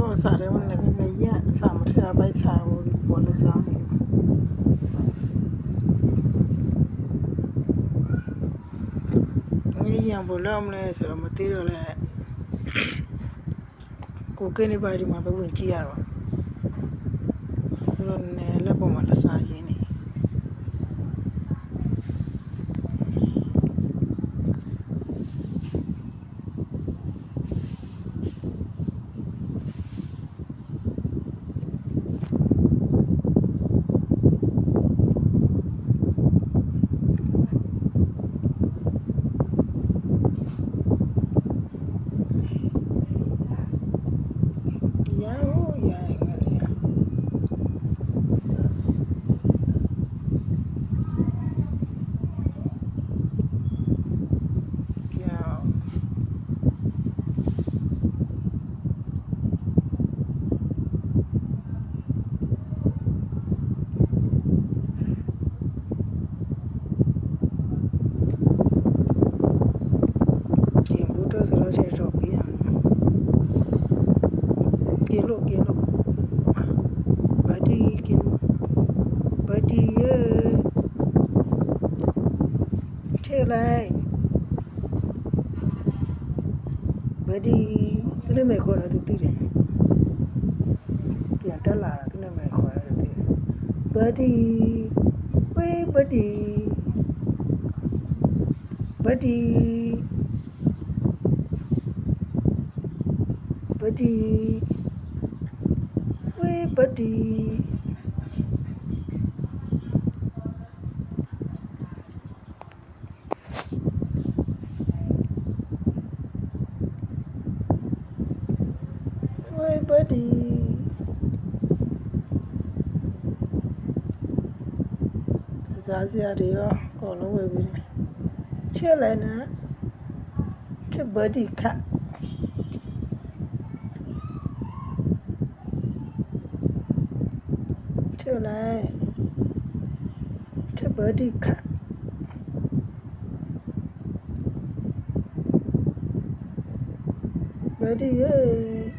တော့စားတယ်မနေ့ကမရစားမထရပိုက်စားဘူးပေါ်လစားနေငြိမ်ဘလို့မလဲဆိုတော့မသိတော့လဲကိုကနေပါဒီမှာပဲဝင်ကြည့်ရတော့ကိုလိုနဲ့လက်ပေါ်မှာလစားရင်းနေဆိုတော့ချက်တော့ပြရကီလိုဘာဒီကင်ဘာဒီချေလိုက်ဘာဒီသူနဲ့ခေါ်တော့သူတည်တယ်ပြန်တက်လာတာသူနဲ့ခေါ်တော့သူတည်တယ်ဘာဒီဝေးဘာဒီBuddy Wait buddy Wait buddy Zazia dear call away with it Chillena to buddy cat Chillena to buddy cat buddy